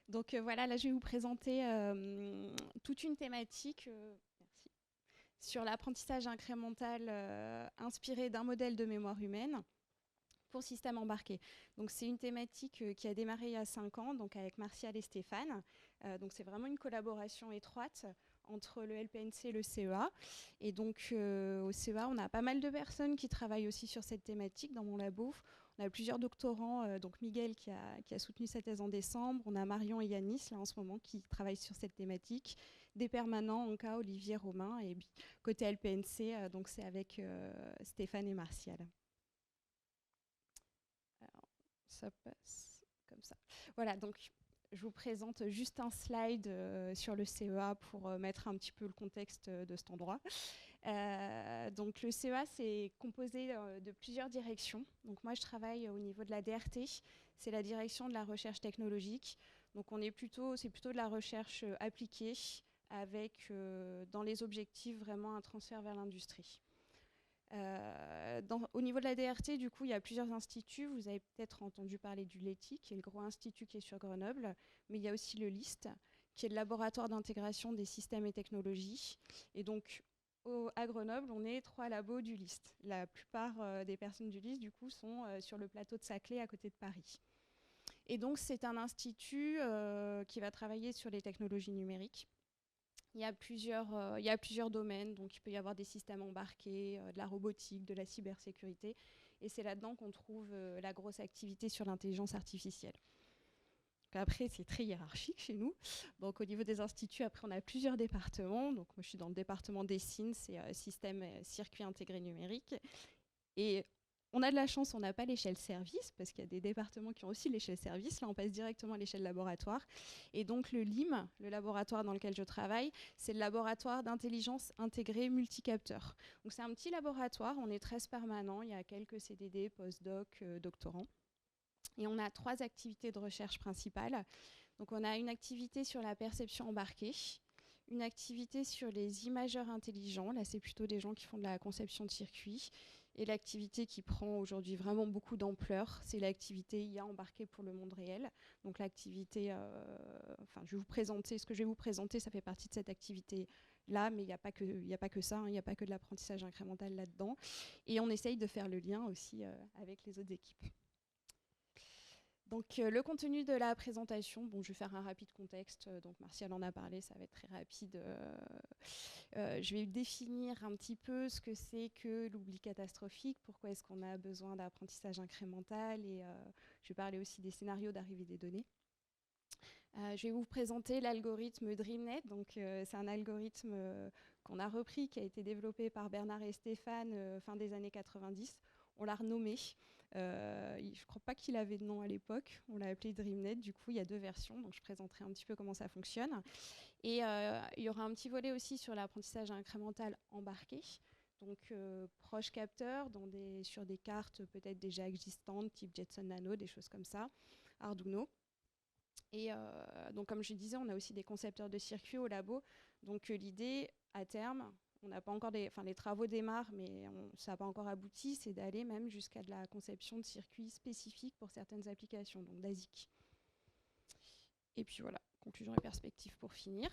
Donc voilà, là je vais vous présenter toute une thématique merci, sur l'apprentissage incrémental inspiré d'un modèle de mémoire humaine pour système embarqué. Donc c'est une thématique qui a démarré il y a 5 ans, donc avec Martial et Stéphane. Donc c'est vraiment une collaboration étroite entre le LPNC et le CEA. Et donc au CEA, on a pas mal de personnes qui travaillent aussi sur cette thématique dans mon labo. On a plusieurs doctorants, donc Miguel qui a soutenu sa thèse en décembre. On a Marion et Yanis là en ce moment qui travaillent sur cette thématique. Des permanents, Anka, Olivier, Romain. Et puis, côté LPNC, donc c'est avec Stéphane et Martial. Alors, ça passe comme ça. Voilà, donc je vous présente juste un slide sur le CEA pour mettre un petit peu le contexte de cet endroit. Donc le CEA, c'est composé de plusieurs directions. Donc moi, je travaille au niveau de la DRT, c'est la direction de la recherche technologique. Donc c'est plutôt de la recherche appliquée avec dans les objectifs vraiment un transfert vers l'industrie. Au niveau de la DRT, du coup, il y a plusieurs instituts. Vous avez peut-être entendu parler du LETI, qui est le gros institut qui est sur Grenoble, mais il y a aussi le LIST, qui est le laboratoire d'intégration des systèmes et technologies. Et donc, à Grenoble, on est 3 labos du LIST. La plupart des personnes du LIST, du coup, sont sur le plateau de Saclay, à côté de Paris. Et donc, c'est un institut qui va travailler sur les technologies numériques. Il y a plusieurs domaines, donc il peut y avoir des systèmes embarqués, de la robotique, de la cybersécurité, et c'est là-dedans qu'on trouve la grosse activité sur l'intelligence artificielle. Après, c'est très hiérarchique chez nous. Donc, au niveau des instituts, après, on a plusieurs départements. Donc, moi, je suis dans le département des SIN, c'est système circuit intégré numérique. Et on a de la chance, on n'a pas l'échelle service, parce qu'il y a des départements qui ont aussi l'échelle service. Là, on passe directement à l'échelle laboratoire. Et donc, le LIM, le laboratoire dans lequel je travaille, c'est le laboratoire d'intelligence intégrée multicapteur. Donc, c'est un petit laboratoire, on est 13 permanents, il y a quelques CDD, postdoc, doctorants. Et on a 3 activités de recherche principales. Donc, on a une activité sur la perception embarquée, une activité sur les imageurs intelligents. Là, c'est plutôt des gens qui font de la conception de circuits. Et l'activité qui prend aujourd'hui vraiment beaucoup d'ampleur, c'est l'activité IA embarquée pour le monde réel. Donc l'activité, je vais vous présenter, ce que je vais vous présenter, ça fait partie de cette activité-là, mais il n'y a pas que ça, il n'y a pas que de l'apprentissage incrémental là-dedans. Et on essaye de faire le lien aussi avec les autres équipes. Donc le contenu de la présentation, bon, je vais faire un rapide contexte, donc Martial en a parlé, ça va être très rapide. Je vais définir un petit peu ce que c'est que l'oubli catastrophique, pourquoi est-ce qu'on a besoin d'apprentissage incrémental, et je vais parler aussi des scénarios d'arrivée des données. Je vais vous présenter l'algorithme DreamNet. Donc, c'est un algorithme qu'on a repris, qui a été développé par Bernard et Stéphane fin des années 90. On l'a renommé. Je ne crois pas qu'il avait de nom à l'époque. On l'a appelé DreamNet. Du coup, il y a 2 versions. Donc, je présenterai un petit peu comment ça fonctionne. Et il y aura un petit volet aussi sur l'apprentissage incrémental embarqué. Donc, proche capteur sur des cartes peut-être déjà existantes, type Jetson Nano, des choses comme ça, Arduino. Et donc, comme je disais, on a aussi des concepteurs de circuits au labo. Donc, l'idée, à terme, on n'a pas encore les travaux démarrent, mais ça n'a pas encore abouti, c'est d'aller même jusqu'à de la conception de circuits spécifiques pour certaines applications, donc d'ASIC. Et puis voilà, conclusion et perspective pour finir.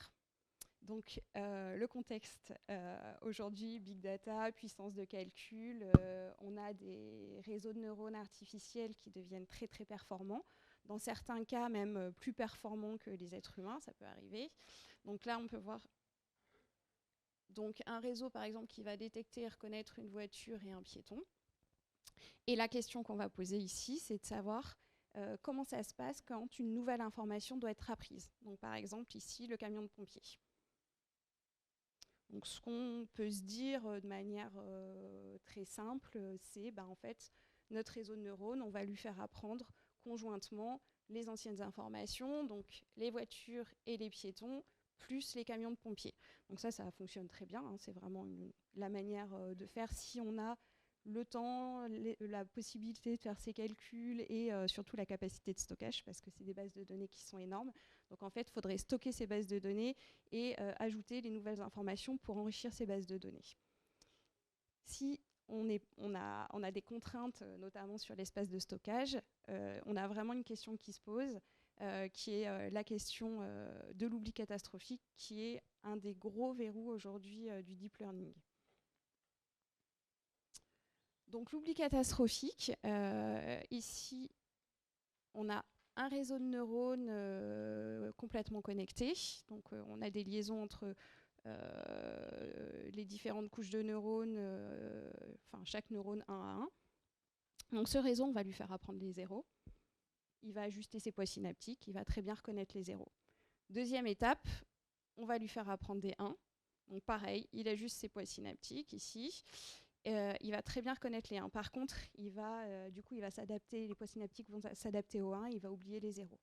Donc, le contexte, aujourd'hui, big data, puissance de calcul, on a des réseaux de neurones artificiels qui deviennent très, très performants. Dans certains cas, même plus performants que les êtres humains, ça peut arriver. Donc là, on peut voir donc, un réseau, par exemple, qui va détecter et reconnaître une voiture et un piéton. Et la question qu'on va poser ici, c'est de savoir comment ça se passe quand une nouvelle information doit être apprise. Donc, par exemple, ici, le camion de pompiers. Donc, ce qu'on peut se dire de manière très simple, c'est en fait, notre réseau de neurones, on va lui faire apprendre conjointement les anciennes informations, donc les voitures et les piétons, plus les camions de pompiers. Donc ça fonctionne très bien, hein, c'est vraiment la manière de faire si on a le temps, la possibilité de faire ces calculs et surtout la capacité de stockage, parce que c'est des bases de données qui sont énormes. Donc en fait, il faudrait stocker ces bases de données et ajouter les nouvelles informations pour enrichir ces bases de données. Si on a des contraintes, notamment sur l'espace de stockage, on a vraiment une question qui se pose, qui est la question de l'oubli catastrophique, qui est un des gros verrous aujourd'hui du deep learning. Donc l'oubli catastrophique, ici, on a un réseau de neurones complètement connecté. Donc on a des liaisons entre les différentes couches de neurones, enfin chaque neurone un à un. Donc ce réseau, on va lui faire apprendre les zéros. Il va ajuster ses poids synaptiques, il va très bien reconnaître les zéros. Deuxième étape, on va lui faire apprendre des 1. Donc pareil, il ajuste ses poids synaptiques ici. Il va très bien reconnaître les 1. Par contre, du coup, il va s'adapter, les poids synaptiques vont s'adapter aux 1, il va oublier les zéros.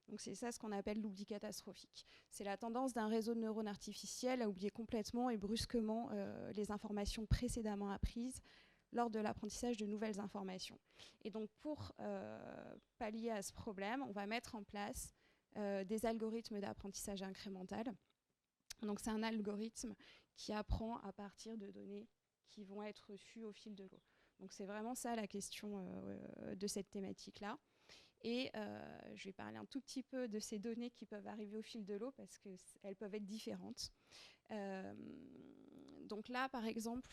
Donc c'est ça ce qu'on appelle l'oubli catastrophique. C'est la tendance d'un réseau de neurones artificiels à oublier complètement et brusquement les informations précédemment apprises lors de l'apprentissage de nouvelles informations. Et donc pour pallier à ce problème, on va mettre en place des algorithmes d'apprentissage incrémental. Donc c'est un algorithme qui apprend à partir de données qui vont être reçues au fil de l'eau. Donc c'est vraiment ça la question de cette thématique-là. Et je vais parler un tout petit peu de ces données qui peuvent arriver au fil de l'eau parce qu'elles peuvent être différentes. Donc là, par exemple,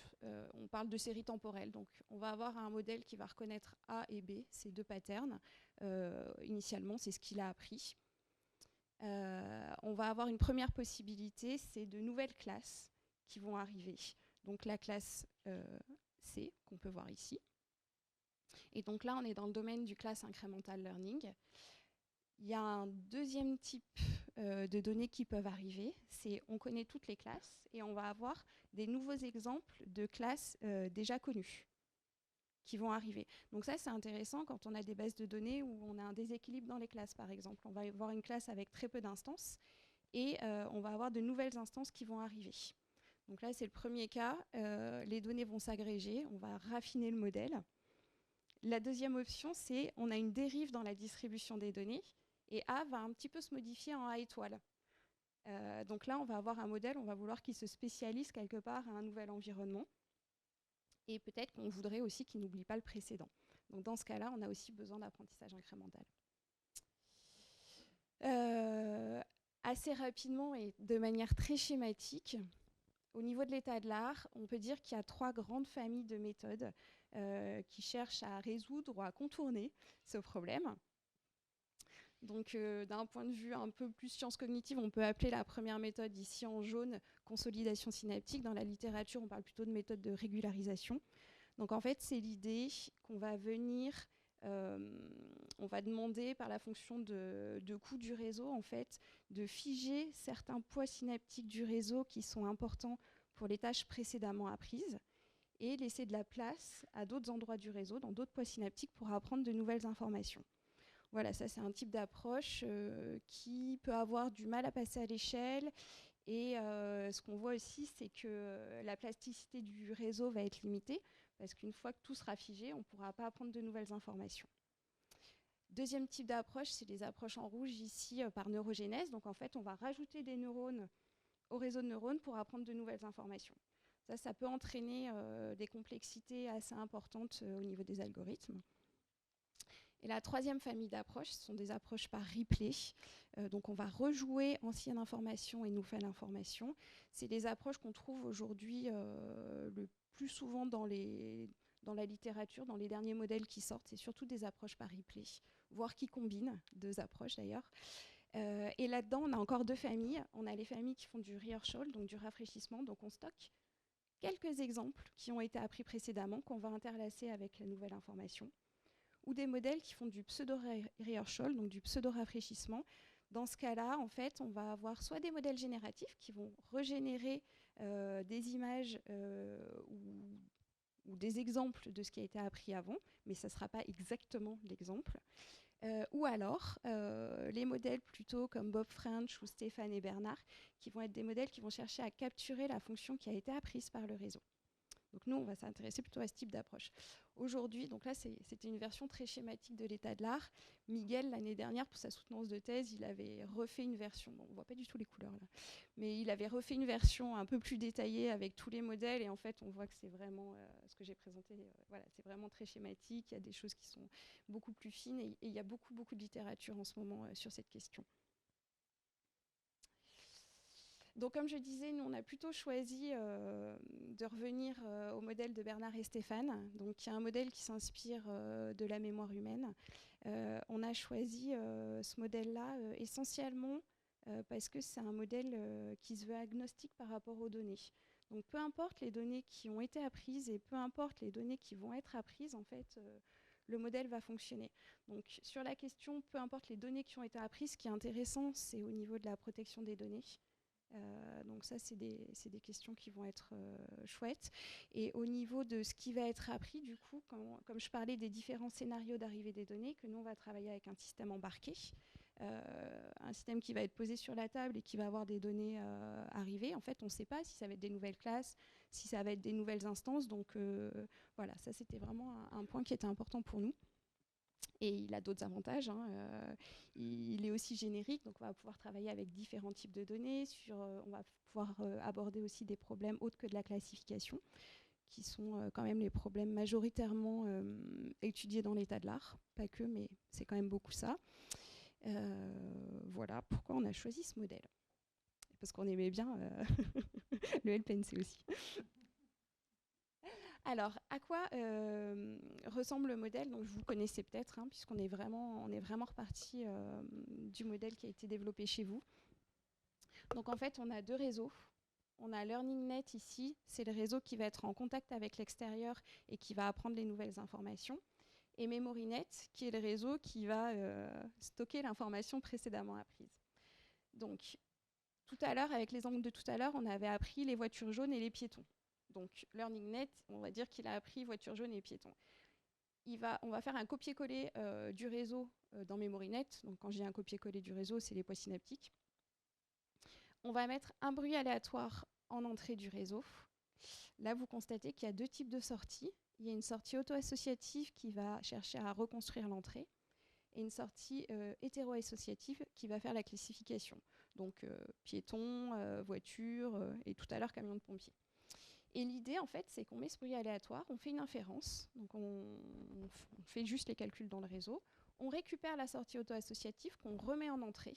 on parle de séries temporelles. Donc on va avoir un modèle qui va reconnaître A et B, ces deux patterns. Initialement, c'est ce qu'il a appris. On va avoir une première possibilité, c'est de nouvelles classes qui vont arriver. Donc la classe C, qu'on peut voir ici. Et donc là, on est dans le domaine du class incremental learning. Il y a un deuxième type de données qui peuvent arriver, c'est on connaît toutes les classes et on va avoir des nouveaux exemples de classes déjà connues qui vont arriver. Donc ça, c'est intéressant quand on a des bases de données où on a un déséquilibre dans les classes, par exemple. On va avoir une classe avec très peu d'instances et on va avoir de nouvelles instances qui vont arriver. Donc là, c'est le premier cas. Les données vont s'agréger, on va raffiner le modèle. La deuxième option, c'est on a une dérive dans la distribution des données et A va un petit peu se modifier en A étoile. Donc là, on va avoir un modèle, on va vouloir qu'il se spécialise quelque part à un nouvel environnement. Et peut-être qu'on voudrait aussi qu'il n'oublie pas le précédent. Donc dans ce cas-là, on a aussi besoin d'apprentissage incrémental. Assez rapidement et de manière très schématique, au niveau de l'état de l'art, on peut dire qu'il y a 3 grandes familles de méthodes qui cherchent à résoudre ou à contourner ce problème. Donc d'un point de vue un peu plus sciences cognitives, on peut appeler la première méthode ici en jaune consolidation synaptique. Dans la littérature, on parle plutôt de méthode de régularisation. Donc en fait, c'est l'idée qu'on va venir, on va demander par la fonction de coût du réseau, en fait, de figer certains poids synaptiques du réseau qui sont importants pour les tâches précédemment apprises et laisser de la place à d'autres endroits du réseau, dans d'autres poids synaptiques, pour apprendre de nouvelles informations. Voilà, ça c'est un type d'approche qui peut avoir du mal à passer à l'échelle. Et ce qu'on voit aussi, c'est que la plasticité du réseau va être limitée, parce qu'une fois que tout sera figé, on ne pourra pas apprendre de nouvelles informations. Deuxième type d'approche, c'est les approches en rouge ici par neurogénèse. Donc en fait, on va rajouter des neurones au réseau de neurones pour apprendre de nouvelles informations. Ça peut entraîner des complexités assez importantes au niveau des algorithmes. Et la troisième famille d'approches, ce sont des approches par replay. Donc on va rejouer ancienne information et nouvelle information. C'est des approches qu'on trouve aujourd'hui le plus souvent dans la littérature, dans les derniers modèles qui sortent. C'est surtout des approches par replay, voire qui combinent 2 approches d'ailleurs. Et là-dedans, on a encore 2 familles. On a les familles qui font du rehearsal, donc du rafraîchissement. Donc on stocke quelques exemples qui ont été appris précédemment, qu'on va interlacer avec la nouvelle information, ou des modèles qui font du pseudo-rehearsal, donc du pseudo-rafraîchissement. Dans ce cas-là, en fait, on va avoir soit des modèles génératifs qui vont régénérer des images ou des exemples de ce qui a été appris avant, mais ça ne sera pas exactement l'exemple. Ou alors, les modèles plutôt comme Bob French ou Stéphane et Bernard, qui vont être des modèles qui vont chercher à capturer la fonction qui a été apprise par le réseau. Donc nous, on va s'intéresser plutôt à ce type d'approche. Aujourd'hui, donc là, c'était une version très schématique de l'état de l'art. Miguel, l'année dernière, pour sa soutenance de thèse, il avait refait une version, bon, on ne voit pas du tout les couleurs là, mais il avait refait une version un peu plus détaillée avec tous les modèles, et en fait, on voit que c'est vraiment, ce que j'ai présenté, voilà, c'est vraiment très schématique, il y a des choses qui sont beaucoup plus fines, et il y a beaucoup, beaucoup de littérature en ce moment sur cette question. Donc, comme je disais, nous, on a plutôt choisi de revenir au modèle de Bernard et Stéphane, donc, qui est un modèle qui s'inspire de la mémoire humaine. On a choisi ce modèle-là essentiellement parce que c'est un modèle qui se veut agnostique par rapport aux données. Donc, peu importe les données qui ont été apprises et peu importe les données qui vont être apprises, en fait, le modèle va fonctionner. Donc, sur la question, peu importe les données qui ont été apprises, ce qui est intéressant, c'est au niveau de la protection des données. Donc ça, c'est des questions qui vont être chouettes. Et au niveau de ce qui va être appris, du coup, comme je parlais des différents scénarios d'arrivée des données, que nous, on va travailler avec un système embarqué, un système qui va être posé sur la table et qui va avoir des données arrivées. En fait, on ne sait pas si ça va être des nouvelles classes, si ça va être des nouvelles instances. Donc voilà, ça, c'était vraiment un point qui était important pour nous. Et il a d'autres avantages. Il est aussi générique, donc on va pouvoir travailler avec différents types de données. On va pouvoir aborder aussi des problèmes autres que de la classification, qui sont quand même les problèmes majoritairement étudiés dans l'état de l'art. Pas que, mais c'est quand même beaucoup ça. Voilà pourquoi on a choisi ce modèle. Parce qu'on aimait bien le LPNC aussi. Alors, à quoi ressemble le modèle? Donc, vous le connaissez peut-être, puisqu'on est vraiment reparti du modèle qui a été développé chez vous. Donc, en fait, on a deux réseaux. On a LearningNet ici, c'est le réseau qui va être en contact avec l'extérieur et qui va apprendre les nouvelles informations. Et MemoryNet, qui est le réseau qui va stocker l'information précédemment apprise. Donc, tout à l'heure, avec l'exemple de tout à l'heure, on avait appris les voitures jaunes et les piétons. Donc, LearningNet, on va dire qu'il a appris voiture jaune et piéton. On va faire un copier-coller du réseau dans MemoryNet. Donc, quand j'ai un copier-coller du réseau, c'est les poids synaptiques. On va mettre un bruit aléatoire en entrée du réseau. Là, vous constatez qu'il y a deux types de sorties. Il y a une sortie auto-associative qui va chercher à reconstruire l'entrée et une sortie hétéro-associative qui va faire la classification. Donc, piéton, voiture et tout à l'heure, camion de pompier. Et l'idée, en fait, c'est qu'on met ce bruit aléatoire, on fait une inférence, donc on fait juste les calculs dans le réseau, on récupère la sortie auto-associative qu'on remet en entrée,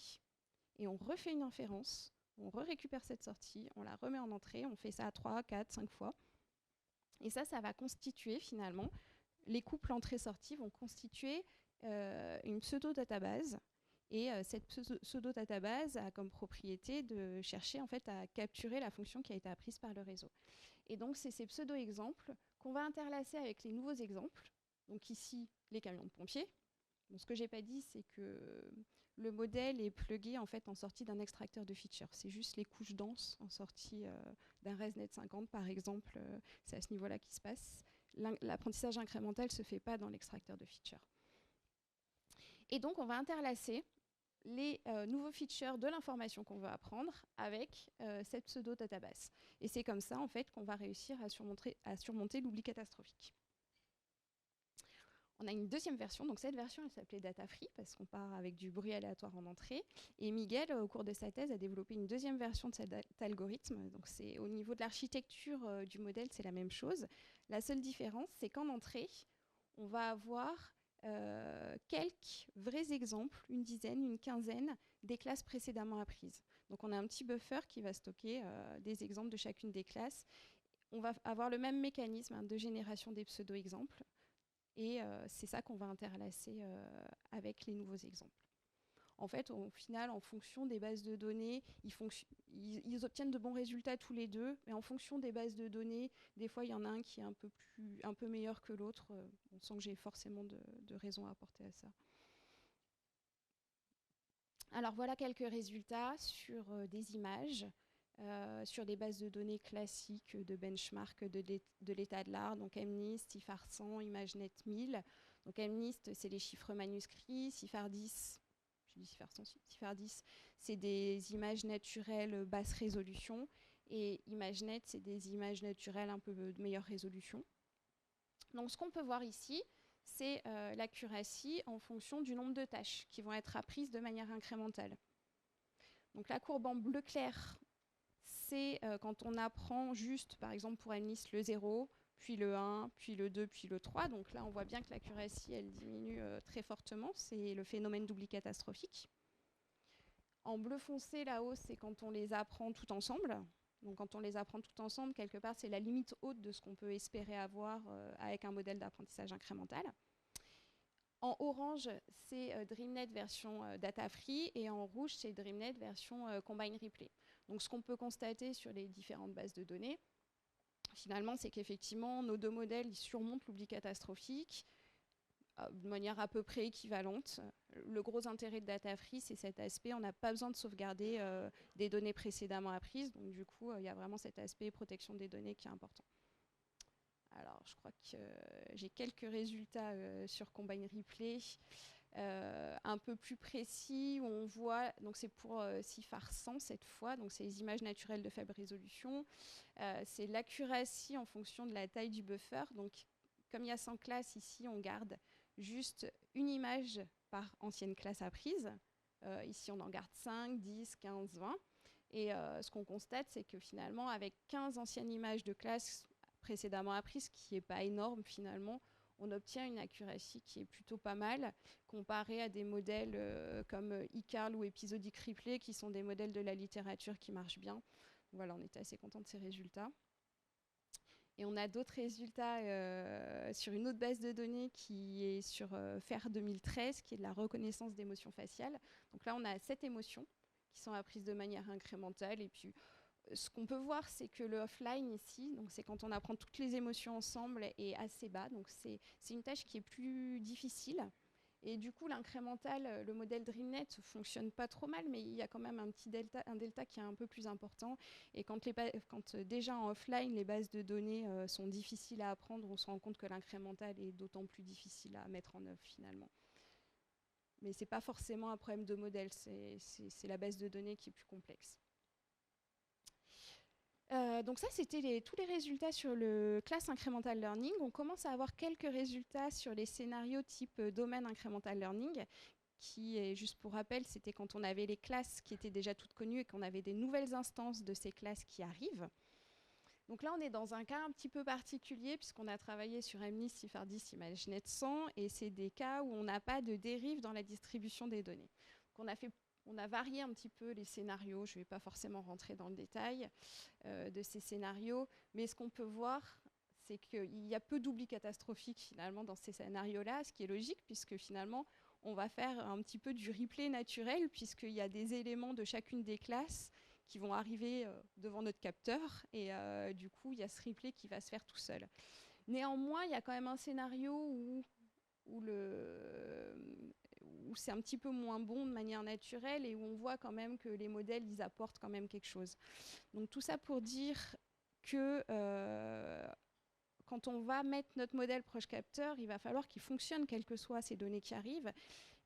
et on refait une inférence, on récupère cette sortie, on la remet en entrée, on fait ça 3, 4, 5 fois. Et ça va constituer finalement, les couples entrée-sortie vont constituer une pseudo-database. Et cette pseudo-database a comme propriété de chercher en fait à capturer la fonction qui a été apprise par le réseau. Et donc, c'est ces pseudo-exemples qu'on va interlacer avec les nouveaux exemples. Donc ici, les camions de pompiers. Donc, ce que je n'ai pas dit, c'est que le modèle est plugué en fait en sortie d'un extracteur de features. C'est juste les couches denses en sortie d'un ResNet 50, par exemple. C'est à ce niveau-là qui se passe. L'apprentissage incrémental ne se fait pas dans l'extracteur de features. Et donc, on va interlacer les nouveaux features de l'information qu'on veut apprendre avec cette pseudo-database. Et c'est comme ça, en fait, qu'on va réussir à surmonter l'oubli catastrophique. On a une deuxième version, donc cette version, elle s'appelait DataFree, parce qu'on part avec du bruit aléatoire en entrée. Et Miguel, au cours de sa thèse, a développé une deuxième version de cet algorithme. Donc c'est au niveau de l'architecture du modèle, c'est la même chose. La seule différence, c'est qu'en entrée, on va avoir quelques vrais exemples, une dizaine, une quinzaine, des classes précédemment apprises. Donc on a un petit buffer qui va stocker des exemples de chacune des classes. On va avoir le même mécanisme de génération des pseudo-exemples. Et c'est ça qu'on va interlacer avec les nouveaux exemples. En fait, au final, en fonction des bases de données, ils obtiennent de bons résultats tous les deux, mais en fonction des bases de données, des fois, il y en a un qui est un peu meilleur que l'autre, sans que j'ai forcément de raison à apporter à ça. Alors, voilà quelques résultats sur des images, sur des bases de données classiques de benchmark de l'état de l'art, donc MNIST, CIFAR 100, ImageNet 1000. Donc MNIST, c'est les chiffres manuscrits, CIFAR 10, je dis CIFAR 100, CIFAR 10, c'est des images naturelles basse résolution, Et ImageNet, c'est des images naturelles un peu de meilleure résolution. Donc ce qu'on peut voir ici, c'est l'accuracy en fonction du nombre de tâches qui vont être apprises de manière incrémentale. Donc la courbe en bleu clair, c'est quand on apprend juste, par exemple pour une liste, le 0, puis le 1, puis le 2, puis le 3. Donc là, on voit bien que l'accuracy, elle diminue très fortement. C'est le phénomène d'oubli catastrophique. En bleu foncé, là-haut, c'est quand on les apprend tout ensemble. Donc quand on les apprend tout ensemble, quelque part, c'est la limite haute de ce qu'on peut espérer avoir avec un modèle d'apprentissage incrémental. En orange, c'est DreamNet version data free, et en rouge, c'est DreamNet version Combine Replay. Donc ce qu'on peut constater sur les différentes bases de données, finalement, c'est qu'effectivement, nos deux modèles ils surmontent l'oubli catastrophique de manière à peu près équivalente. Le gros intérêt de data free, c'est cet aspect, on n'a pas besoin de sauvegarder des données précédemment apprises, donc du coup, il y a vraiment cet aspect protection des données qui est important. Alors, je crois que j'ai quelques résultats sur Combine Replay un peu plus précis, où on voit, donc c'est pour CIFAR 100 cette fois, donc c'est les images naturelles de faible résolution, c'est l'accuracy en fonction de la taille du buffer. Donc, comme il y a 100 classes, ici, on garde juste une image par ancienne classe apprise. Ici, on en garde 5, 10, 15, 20. Et ce qu'on constate, c'est que finalement, avec 15 anciennes images de classe précédemment apprises, ce qui n'est pas énorme finalement, on obtient une accuracy qui est plutôt pas mal, comparée à des modèles comme eCarl ou Episodic Replay, qui sont des modèles de la littérature qui marchent bien. Voilà, on était assez content de ces résultats. Et on a d'autres résultats sur une autre base de données qui est sur FAIR 2013, qui est de la reconnaissance d'émotions faciales. Donc là, on a 7 émotions qui sont apprises de manière incrémentale. Et puis, ce qu'on peut voir, c'est que le offline ici, donc c'est quand on apprend toutes les émotions ensemble, est assez bas. Donc c'est une tâche qui est plus difficile. Et du coup, l'incrémental, le modèle DreamNet fonctionne pas trop mal, mais il y a quand même un delta qui est un peu plus important. Et quand déjà en offline, les bases de données sont difficiles à apprendre, on se rend compte que l'incrémental est d'autant plus difficile à mettre en œuvre finalement. Mais ce n'est pas forcément un problème de modèle, c'est la base de données qui est plus complexe. Donc ça, c'était tous les résultats sur le class incremental learning. On commence à avoir quelques résultats sur les scénarios type domaine incremental learning, qui est, juste pour rappel, c'était quand on avait les classes qui étaient déjà toutes connues et qu'on avait des nouvelles instances de ces classes qui arrivent. Donc là, on est dans un cas un petit peu particulier, puisqu'on a travaillé sur MNIST, CIFAR 10, ImageNet 100, et c'est des cas où on n'a pas de dérive dans la distribution des données. Donc on a varié un petit peu les scénarios, je ne vais pas forcément rentrer dans le détail de ces scénarios, mais ce qu'on peut voir, c'est qu'il y a peu d'oubli catastrophique finalement dans ces scénarios-là, ce qui est logique, puisque finalement, on va faire un petit peu du replay naturel, puisqu'il y a des éléments de chacune des classes qui vont arriver devant notre capteur, et du coup, il y a ce replay qui va se faire tout seul. Néanmoins, il y a quand même un scénario où c'est un petit peu moins bon de manière naturelle et où on voit quand même que les modèles, ils apportent quand même quelque chose. Donc tout ça pour dire que quand on va mettre notre modèle proche capteur, il va falloir qu'il fonctionne quelles que soient ces données qui arrivent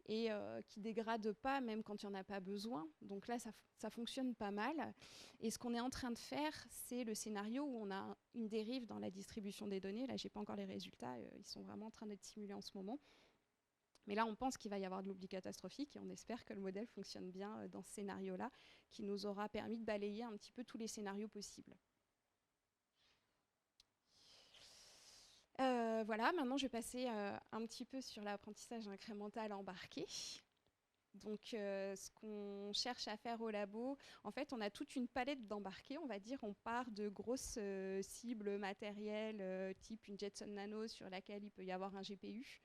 et qui ne dégrade pas même quand il n'y en a pas besoin. Donc là, ça fonctionne pas mal. Et ce qu'on est en train de faire, c'est le scénario où on a une dérive dans la distribution des données. Là, je n'ai pas encore les résultats, ils sont vraiment en train d'être simulés en ce moment. Mais là, on pense qu'il va y avoir de l'oubli catastrophique et on espère que le modèle fonctionne bien dans ce scénario-là, qui nous aura permis de balayer un petit peu tous les scénarios possibles. Voilà, maintenant je vais passer un petit peu sur l'apprentissage incrémental embarqué. Donc, ce qu'on cherche à faire au labo, en fait, on a toute une palette d'embarqués, on va dire. On part de grosses cibles matérielles, type une Jetson Nano sur laquelle il peut y avoir un GPU,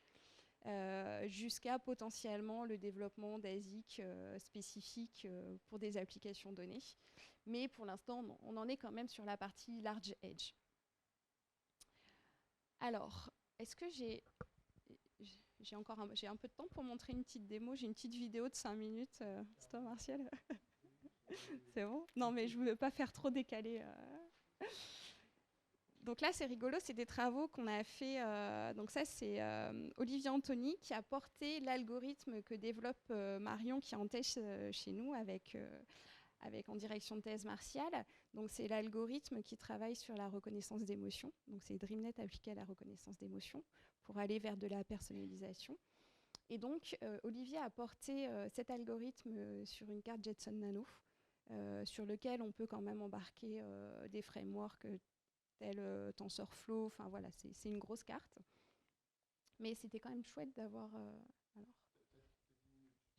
jusqu'à potentiellement le développement d'ASIC spécifiques pour des applications données. Mais pour l'instant, on en est quand même sur la partie large edge. Alors, est-ce que j'ai un peu de temps pour montrer une petite démo? J'ai une petite vidéo de 5 minutes. C'est toi, Martial? C'est bon? Non, mais je ne veux pas faire trop décaler. Donc là, c'est rigolo, c'est des travaux qu'on a fait. Donc ça, c'est Olivier Anthony qui a porté l'algorithme que développe Marion, qui est en test chez nous avec avec en direction de thèse Martial. Donc c'est l'algorithme qui travaille sur la reconnaissance d'émotions. Donc c'est DreamNet appliqué à la reconnaissance d'émotions pour aller vers de la personnalisation. Et donc Olivier a porté cet algorithme sur une carte Jetson Nano, sur lequel on peut quand même embarquer des frameworks tels TensorFlow. Enfin voilà, c'est une grosse carte. Mais c'était quand même chouette d'avoir... alors,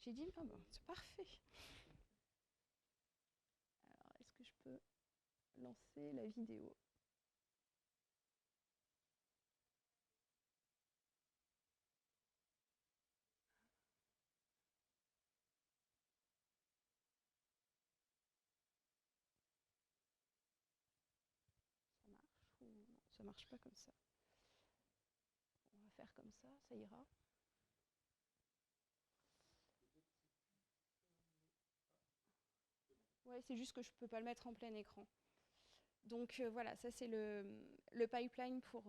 j'ai dit, ah bon, c'est parfait. Alors, est-ce que je peux lancer la vidéo? Ça marche ou non? Ça marche pas comme ça. On va faire comme ça ira. Ouais, c'est juste que je peux pas le mettre en plein écran. Donc voilà, ça c'est le pipeline pour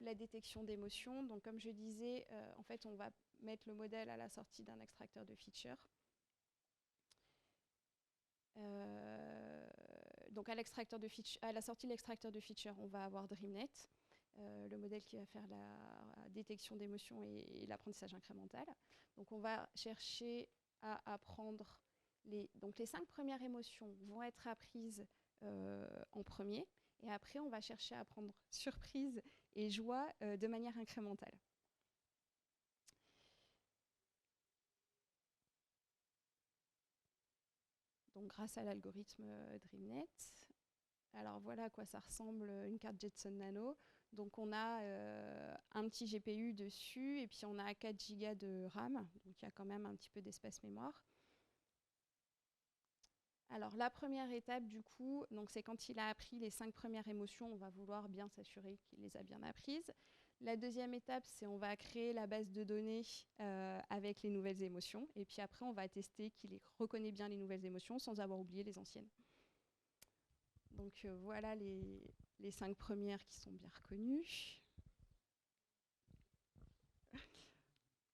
la détection d'émotions. Donc comme je disais, en fait on va mettre le modèle à la sortie d'un extracteur de feature. Donc à la sortie de l'extracteur de feature, on va avoir DreamNet, le modèle qui va faire la détection d'émotions et l'apprentissage incrémental. Donc on va chercher à apprendre donc les 5 premières émotions vont être apprises en premier, et après on va chercher à apprendre surprise et joie de manière incrémentale. Donc grâce à l'algorithme DreamNet. Alors voilà à quoi ça ressemble une carte Jetson Nano. Donc on a un petit GPU dessus, et puis on a 4 Go de RAM, donc il y a quand même un petit peu d'espace mémoire. Alors la première étape du coup, c'est quand il a appris les 5 premières émotions, on va vouloir bien s'assurer qu'il les a bien apprises. La deuxième étape, c'est on va créer la base de données avec les nouvelles émotions, et puis après on va tester qu'il reconnaît bien les nouvelles émotions sans avoir oublié les anciennes. Donc voilà les 5 premières qui sont bien reconnues.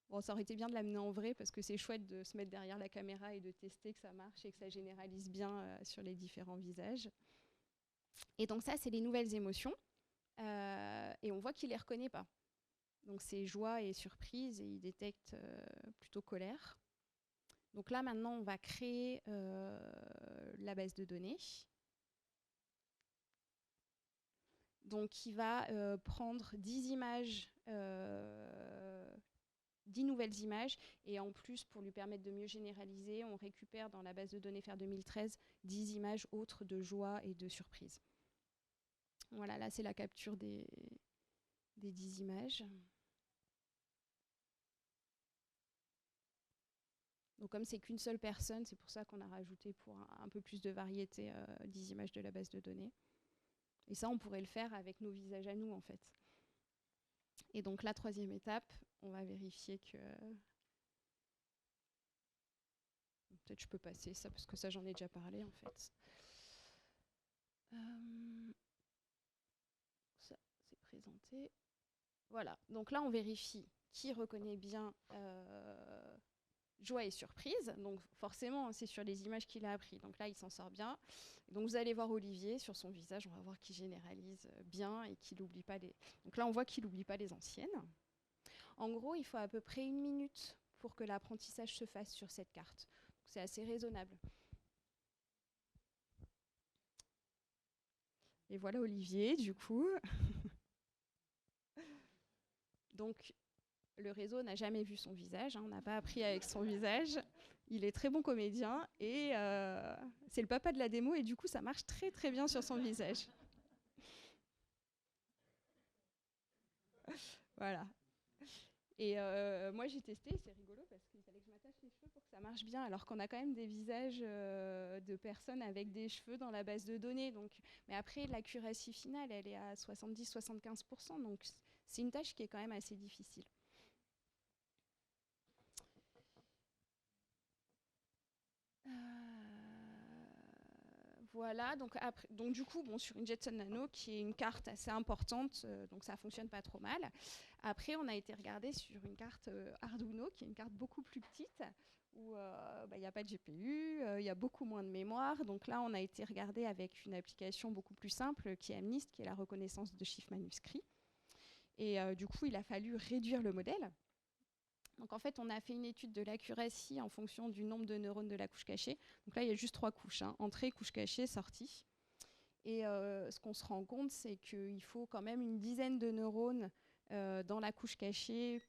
Bon, ça aurait été bien de l'amener en vrai, parce que c'est chouette de se mettre derrière la caméra et de tester que ça marche et que ça généralise bien sur les différents visages. Et donc ça, c'est les nouvelles émotions. Et on voit qu'il ne les reconnaît pas. Donc c'est joie et surprise, et il détecte plutôt colère. Donc là, maintenant, on va créer la base de données. Donc il va prendre 10 images, 10 nouvelles images, et en plus, pour lui permettre de mieux généraliser, on récupère dans la base de données FAIR 2013 10 images autres de joie et de surprise. Voilà, là c'est la capture des 10 images. Donc comme c'est qu'une seule personne, c'est pour ça qu'on a rajouté pour un peu plus de variété 10 images de la base de données. Et ça, on pourrait le faire avec nos visages à nous, en fait. Et donc la troisième étape, on va vérifier que... Peut-être je peux passer ça, parce que ça, j'en ai déjà parlé, en fait. Ça, c'est présenté. Voilà, donc là, on vérifie qui reconnaît bien joie et surprise. Donc forcément, c'est sur les images qu'il a appris. Donc là, il s'en sort bien. Donc vous allez voir Olivier, sur son visage, on va voir qu'il généralise bien et qu'il n'oublie pas les... Donc là, on voit qu'il n'oublie pas les anciennes. En gros, il faut à peu près 1 minute pour que l'apprentissage se fasse sur cette carte. C'est assez raisonnable. Et voilà Olivier, du coup. Donc, le réseau n'a jamais vu son visage, hein, on n'a pas appris avec son visage. Il est très bon comédien, et c'est le papa de la démo, et du coup, ça marche très très bien sur son visage. Voilà. Et moi, j'ai testé, c'est rigolo, parce qu'il fallait que je m'attache les cheveux pour que ça marche bien, alors qu'on a quand même des visages de personnes avec des cheveux dans la base de données. Donc... Mais après, l'accuracy finale, elle est à 70-75%, donc c'est une tâche qui est quand même assez difficile. Voilà, donc du coup, bon, sur une Jetson Nano, qui est une carte assez importante, donc ça fonctionne pas trop mal. Après, on a été regarder sur une carte Arduino, qui est une carte beaucoup plus petite. où il n'y a pas de GPU, il y a beaucoup moins de mémoire. Donc là, on a été regardé avec une application beaucoup plus simple qui est MNIST, qui est la reconnaissance de chiffres manuscrits. Et du coup, il a fallu réduire le modèle. Donc en fait, on a fait une étude de l'accuracy en fonction du nombre de neurones de la couche cachée. Donc là, il y a juste 3 couches, hein. Entrée, couche cachée, sortie. Et ce qu'on se rend compte, c'est qu'il faut quand même une dizaine de neurones dans la couche cachée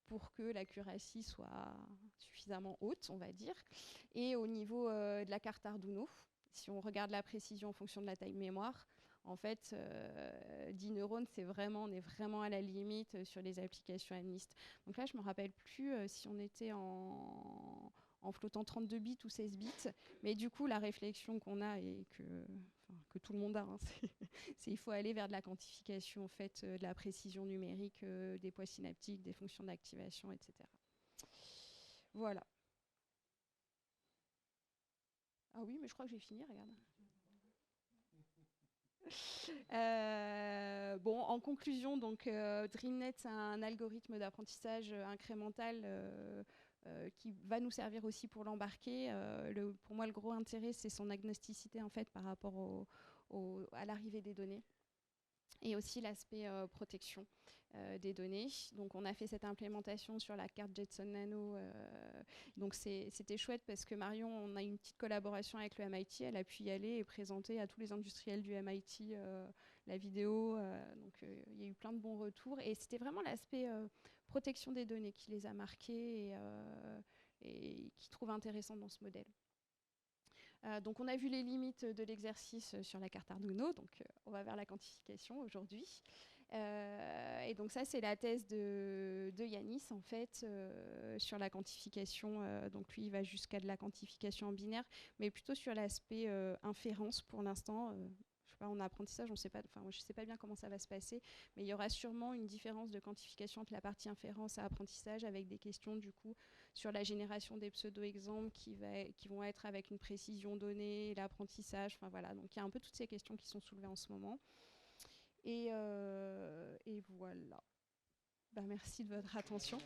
pour que l'accuracy soit suffisamment haute, on va dire. Et au niveau de la carte Arduino, si on regarde la précision en fonction de la taille mémoire, en fait, 10 neurones, on est vraiment à la limite sur les applications MNIST. Donc là, je ne me rappelle plus si on était en flottant 32 bits ou 16 bits. Mais du coup, la réflexion qu'on a et que tout le monde a, hein, c'est il faut aller vers de la quantification, en fait, de la précision numérique des poids synaptiques, des fonctions d'activation, etc. Voilà. Ah oui, mais je crois que j'ai fini, regarde. Bon, en conclusion, donc DreamNet, c'est un algorithme d'apprentissage incrémental qui va nous servir aussi pour l'embarquer. Pour moi, le gros intérêt, c'est son agnosticité en fait par rapport à l'arrivée des données. Et aussi l'aspect protection des données. Donc on a fait cette implémentation sur la carte Jetson Nano. Donc c'était chouette parce que Marion, on a une petite collaboration avec le MIT. Elle a pu y aller et présenter à tous les industriels du MIT la vidéo. Donc il y a eu plein de bons retours. Et c'était vraiment l'aspect protection des données qui les a marqués et qui trouve intéressant dans ce modèle. Donc on a vu les limites de l'exercice sur la carte Arduino, donc on va vers la quantification aujourd'hui. Et donc ça, c'est la thèse de Yanis, en fait, sur la quantification. Donc lui, il va jusqu'à de la quantification en binaire, mais plutôt sur l'aspect inférence pour l'instant. Je sais pas, en apprentissage, on sait pas, enfin, je ne sais pas bien comment ça va se passer, mais il y aura sûrement une différence de quantification entre la partie inférence et apprentissage, avec des questions, du coup, sur la génération des pseudo-exemples qui vont être avec une précision donnée, l'apprentissage, enfin voilà. Donc il y a un peu toutes ces questions qui sont soulevées en ce moment. Et voilà. Ben, merci de votre attention.